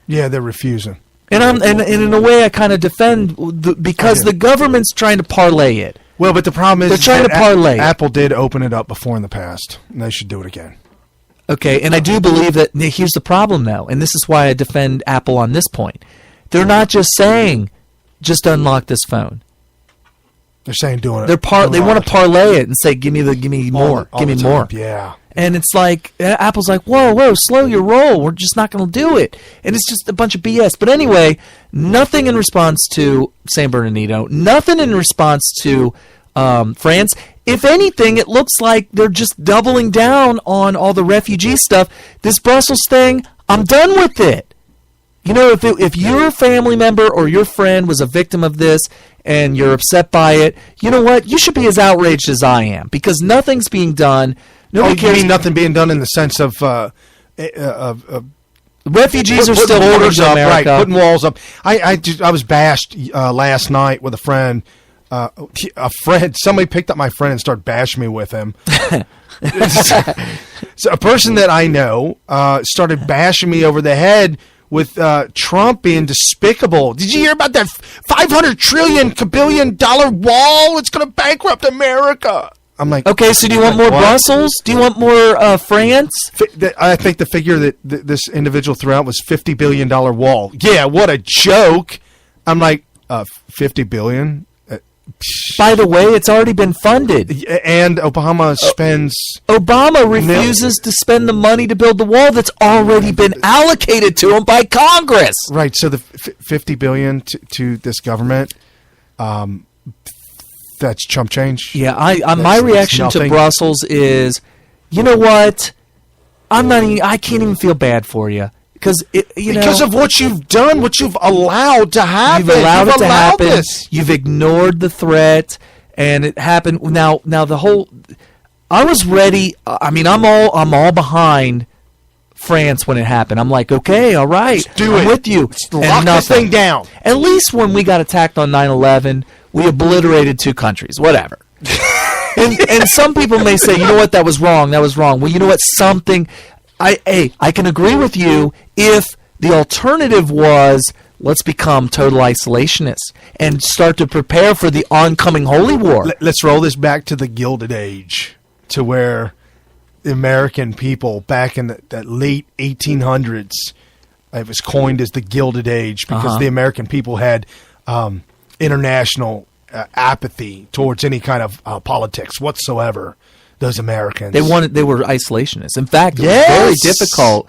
Yeah, they're refusing. And in a way, I kind of defend because the government's trying to parlay it. Well, but the problem is they're trying to parlay. Apple did open it up before in the past, and they should do it again. Okay, and I do believe that. Here's the problem, though, and this is why I defend Apple on this point. They're not just saying, just unlock this phone. They're saying doing it. They want to parlay it and say, give me more. Yeah. And it's like, Apple's like, whoa, slow your roll. We're just not going to do it. And it's just a bunch of BS. But anyway, nothing in response to San Bernardino. Nothing in response to France. If anything, it looks like they're just doubling down on all the refugee stuff. This Brussels thing, I'm done with it. You know, if your family member or your friend was a victim of this and you're upset by it, you know what? You should be as outraged as I am because nothing's being done. Nobody cares. You mean nothing being done in the sense of refugees are still borders up, right? Putting walls up. I was bashed last night with a friend. Somebody picked up my friend and started bashing me with him. So a person that I know started bashing me over the head with Trump being despicable. Did you hear about that $500 trillion wall? It's going to bankrupt America. I'm like, okay, so do you want more Brussels? Do you want more France? I think the figure that this individual threw out was $50 billion wall. Yeah, what a joke. I'm like, $50 billion? By the way, it's already been funded. And Obama refuses to spend the money to build the wall that's already been allocated to him by Congress. Right, so the $50 billion to this government, that's chump change. Yeah, my reaction to Brussels is, you know what? I can't even feel bad for you because of what you've done, what you've allowed to happen. You've allowed it to happen. You've ignored the threat, and it happened. Now the whole. I was ready. I mean, I'm all behind France when it happened. I'm like, okay, all right, I'm with you. Lock this thing down. At least when we got attacked on 9/11. We obliterated 2 countries, whatever. and some people may say, you know what, that was wrong. Well, you know what, I can agree with you if the alternative was let's become total isolationists and start to prepare for the oncoming holy war. Let's roll this back to the Gilded Age, to where the American people back in the late 1800s, it was coined as the Gilded Age because the American people had international apathy towards any kind of politics whatsoever. Those Americans, they were isolationists. In fact, it was very difficult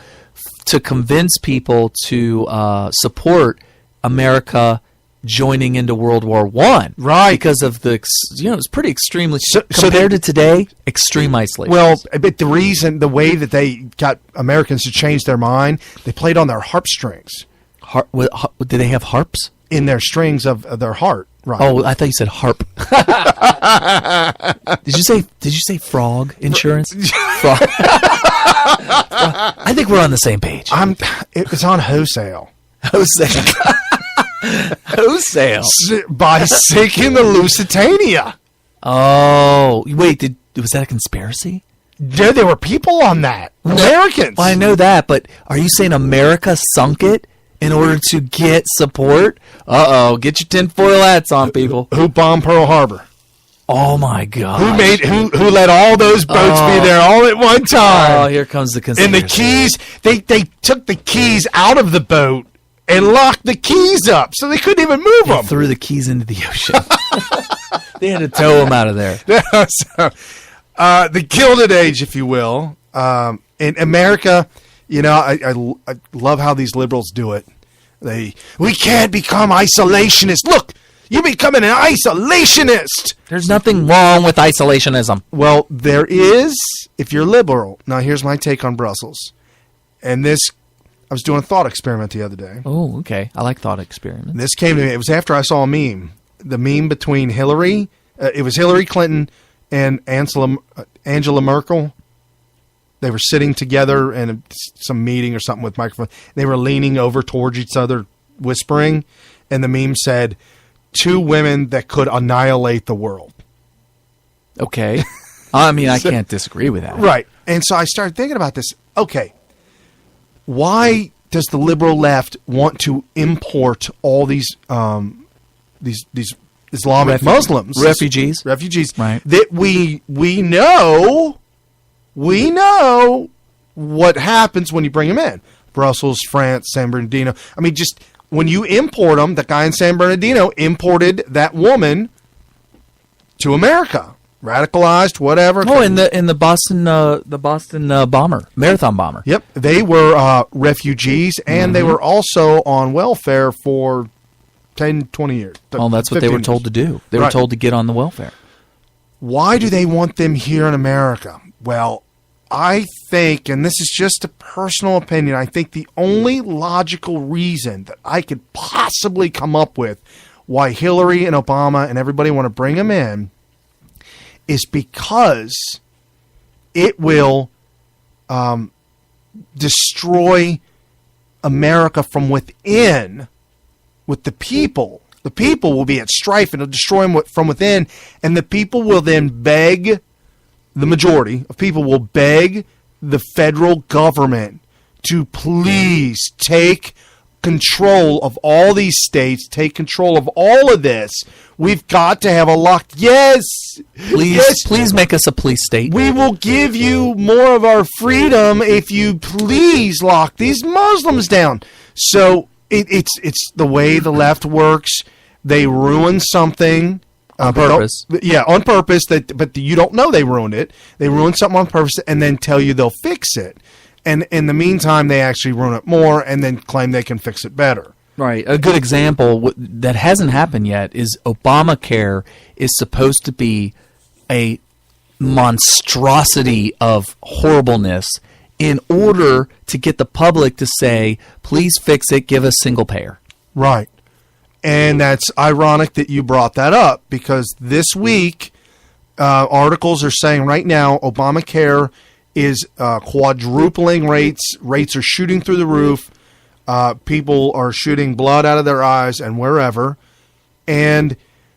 to convince people to support America joining into World War I, right? Because of it was pretty extremely compared to today, extreme isolation. Well, but the way that they got Americans to change their mind, they played on their harp strings. Did they have harps in their strings of their heart? Right. Oh, I thought you said harp. Did you say frog insurance? Frog. I think we're on the same page. It's on wholesale. Wholesale. By sinking the Lusitania. Oh, wait, was that a conspiracy? Yeah, there were people on that. Americans. Well, I know that, but are you saying America sunk it in order to get support? Get your tinfoil hats on, people. Who bombed Pearl Harbor? Oh my God! Who let all those boats be there all at one time? Oh, here comes the conspiracy. And the keys, they took the keys out of the boat and locked the keys up, so they couldn't even move them. Threw the keys into the ocean. They had to tow them out of there. The Gilded Age, if you will, in America. I love how these liberals do it. We can't become isolationists. Look, you're becoming an isolationist. There's nothing wrong with isolationism. Well, there is if you're liberal. Now, here's my take on Brussels. And I was doing a thought experiment the other day. Oh, okay. I like thought experiments. This came to me. It was after I saw a meme. The meme between Hillary. It was Hillary Clinton and Angela Merkel. They were sitting together in some meeting or something with microphone. They were leaning over towards each other, whispering. And the meme said, 2 women that could annihilate the world. Okay. I mean, I can't disagree with that. Right. And so I started thinking about this. Okay. Why does the liberal left want to import all these Islamic Muslims, refugees, right? That we know what happens when you bring them in. Brussels, France, San Bernardino. I mean, just when you import them, the guy in San Bernardino imported that woman to America, radicalized, whatever. Oh, in the Boston marathon bomber. Yep, they were refugees, and they were also on welfare for 10, 20 years. Well, that's what they were told to do. They were told to get on the welfare. Why do they want them here in America? Well, I think, and this is just a personal opinion, I think the only logical reason that I could possibly come up with why Hillary and Obama and everybody want to bring them in is because it will destroy America from within with the people. The people will be at strife and it'll destroy them from within, and the people will then beg, the majority of people will beg the federal government to please take control of all these states, take control of all of this. We've got to have a lock. Yes. Please make us a police state. We will give you more of our freedom if you please lock these Muslims down. So it's the way the left works. They ruin something. On purpose. On purpose. But you don't know they ruined it. They ruin something on purpose and then tell you they'll fix it. And in the meantime, they actually ruin it more and then claim they can fix it better. Right. A good example that hasn't happened yet is Obamacare is supposed to be a monstrosity of horribleness in order to get the public to say, please fix it, give us single payer. Right. And that's ironic that you brought that up because this week, articles are saying right now Obamacare is quadrupling rates. Rates are shooting through the roof. People are shooting blood out of their eyes and wherever. And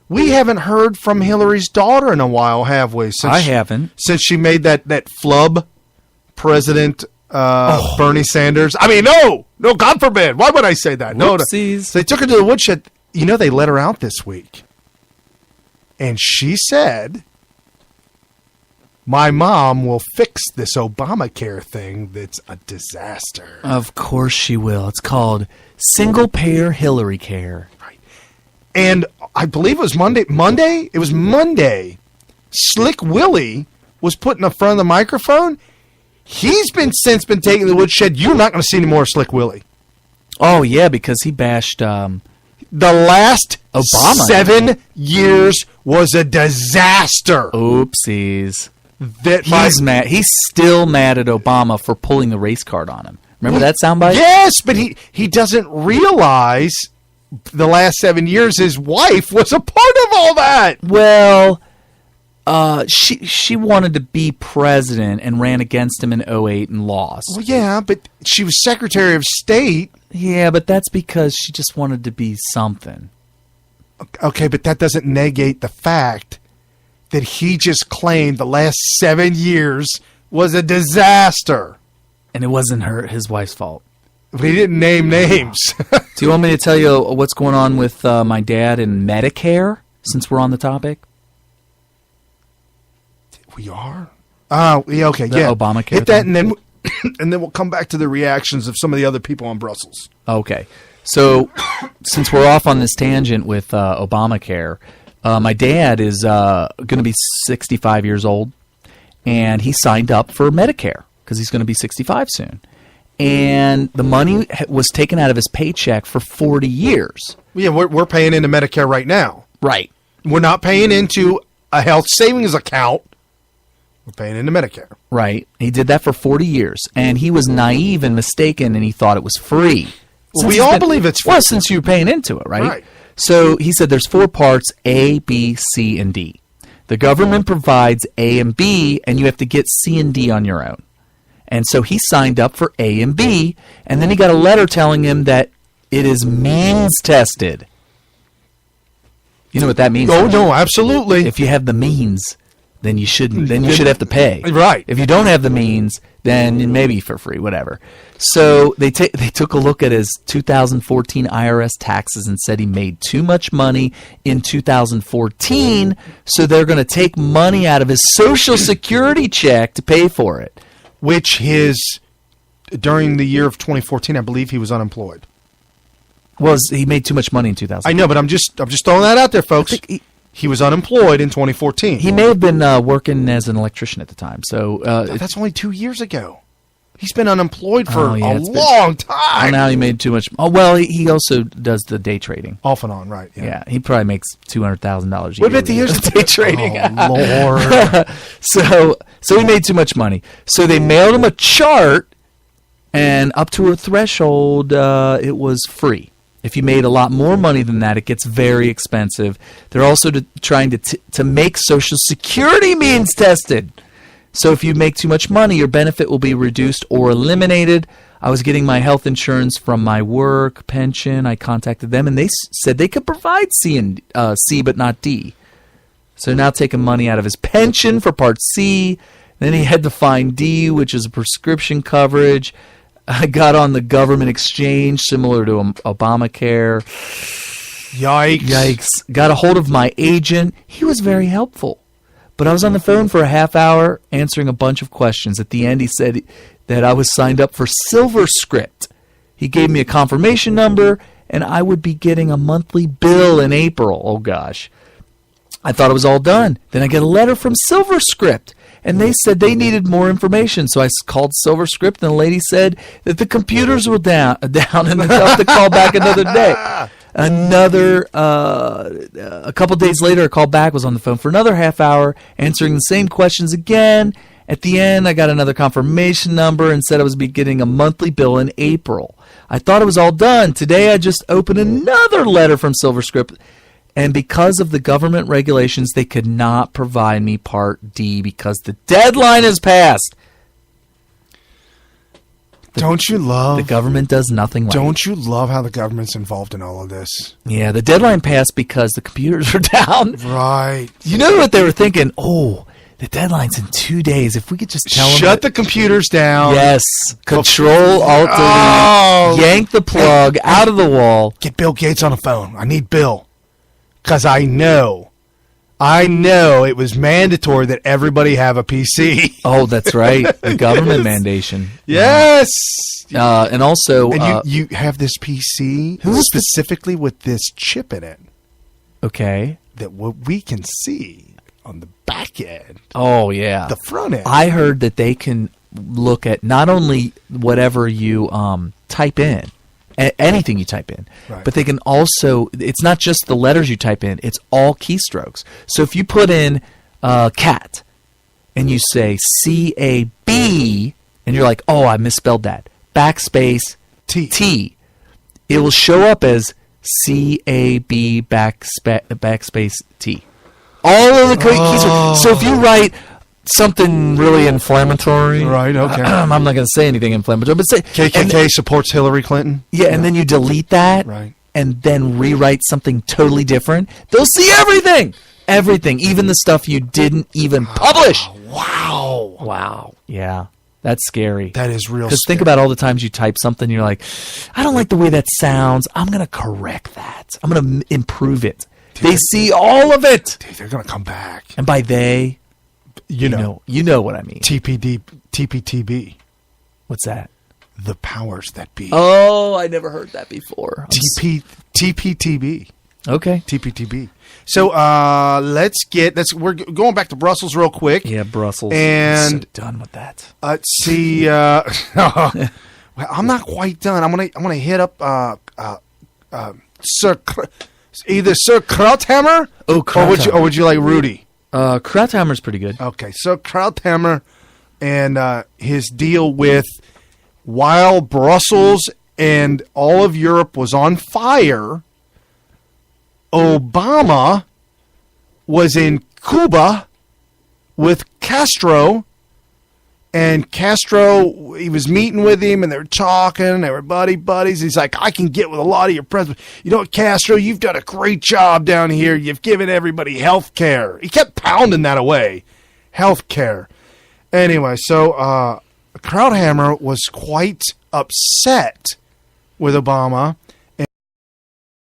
we haven't heard from Hillary's daughter in a while, have we? I haven't. Since she made that flub President Bernie Sanders. I mean, no, God forbid. Why would I say that? Whoopsies. No. So they took her to the woodshed. You know, they let her out this week. And she said, my mom will fix this Obamacare thing that's a disaster. Of course she will. It's called Single Payer Hillary Care. Right. And I believe it was Monday. It was Monday. Slick Willie was put in the front of the microphone. He's since been taken to the woodshed. You're not going to see any more Slick Willie. Oh, yeah, because he bashed the last Obama. 7 years was a disaster. Oopsies. He's mad. He's still mad at Obama for pulling the race card on him. Remember that soundbite? Yes, but he doesn't realize the last 7 years his wife was a part of all that. Well, she wanted to be president and ran against him in 2008 and lost. Well, yeah, but she was Secretary of State. Yeah, but that's because she just wanted to be something. Okay, but that doesn't negate the fact that he just claimed the last 7 years was a disaster. And it wasn't his wife's fault. But he didn't name names. Do you want me to tell you what's going on with my dad and Medicare, since we're on the topic? We are? Oh, yeah, okay, yeah. Obamacare hit that, and then and then we'll come back to the reactions of some of the other people in Brussels. Okay. So, since we're off on this tangent with Obamacare, my dad is going to be 65 years old, and he signed up for Medicare because he's going to be 65 soon. And the money was taken out of his paycheck for 40 years. Yeah, we're paying into Medicare right now. Right. We're not paying into a health savings account. We're paying into Medicare. Right. He did that for 40 years, and he was naive and mistaken, and he thought it was free. Well, we all believe it's free. Well, since you're paying into it, right? Right. So he said there's 4 parts, A, B, C, and D. The government provides A and B, and you have to get C and D on your own. And so he signed up for A and B, and then he got a letter telling him that it is means tested. You know what that means? Oh, no, absolutely. If you have the means, then you shouldn't. Then you should have to pay. Right. If you don't have the means, then maybe for free, whatever. So they took a look at his 2014 IRS taxes and said he made too much money in 2014, so they're going to take money out of his Social Security check to pay for it. Which during the year of 2014, I believe he was unemployed. He made too much money in 2000. I know, but I'm just throwing that out there, folks. He was unemployed in 2014. He may have been working as an electrician at the time. So that's only 2 years ago. He's been unemployed for a long time. Oh, now he made too much. Oh, well, he also does the day trading. Off and on, right. Yeah, he probably makes $200,000 a year. What about the years of day trading? Oh, Lord. So he made too much money. So they mailed him a chart, and up to a threshold, it was free. If you made a lot more money than that, it gets very expensive. They're also trying to make Social Security means tested. So if you make too much money, your benefit will be reduced or eliminated. I was getting my health insurance from my work pension. I contacted them, and they said they could provide C but not D. So now taking money out of his pension for Part C. Then he had to find D, which is a prescription coverage. I got on the government exchange, similar to Obamacare. Yikes. Got a hold of my agent. He was very helpful. But I was on the phone for a half hour answering a bunch of questions. At the end, he said that I was signed up for SilverScript. He gave me a confirmation number, and I would be getting a monthly bill in April. Oh, gosh. I thought it was all done. Then I get a letter from SilverScript. And they said they needed more information. So I called SilverScript, and the lady said that the computers were down and they'd have to call back another day. A couple days later, I called back, was on the phone for another half hour, answering the same questions again. At the end, I got another confirmation number and said I was be getting a monthly bill in April. I thought it was all done. Today, I just opened another letter from SilverScript. And because of the government regulations, they could not provide me Part D because the deadline has passed. Don't you love... The government does nothing right. Don't you love how the government's involved in all of this? Yeah, the deadline passed because the computers are down. Right. You know what they were thinking? Oh, the deadline's in 2 days. If we could just tell them... Shut the computers down. Yes. Control, Alt, Delete. Yank the plug out of the wall. Get Bill Gates on the phone. I need Bill. Because I know it was mandatory that everybody have a PC. Oh, that's right. The government mandation. Yes. And also... And you have this PC specifically with this chip in it. Okay. That what we can see on the back end. Oh, yeah. The front end. I heard that they can look at not only whatever you type in, anything you type in, right, but they can also, it's not just the letters you type in, it's all keystrokes. So if you put in cat and you say C-A-B and you're like, oh, I misspelled that, backspace T, it will show up as C-A-B backspace T. All of the keystrokes. So if you write something really inflammatory. Right, okay. I'm not going to say anything inflammatory, but say KKK supports Hillary Clinton. Yeah, and then you delete that, right, and then rewrite something totally different. They'll see everything. Everything, even the stuff you didn't even publish. Wow. Yeah. That's scary. That is real scary. Because think about all the times you type something, you're like, I don't like the way that sounds. I'm going to correct that. I'm going to improve it. Dude, they see all of it. Dude, they're going to come back. And by they... You know what I mean. TPTB. What's that? The powers that be. Oh, I never heard that before. TPTB. Okay. TPTB. So we're going back to Brussels real quick. Yeah, Brussels. And I'm so done with that. Let's see. Well, I'm not quite done. I'm gonna hit up either Sir Krauthammer or would you like Rudy? Krauthammer's pretty good. Okay, so Krauthammer and his deal with while Brussels and all of Europe was on fire, Obama was in Cuba with Castro, and Castro, he was meeting with him, and they were talking, they were buddies. He's like, I can get with a lot of your presidents. You know what, Castro, you've done a great job down here. You've given everybody health care. He kept pounding that away. Health care. Anyway, so Krauthammer was quite upset with Obama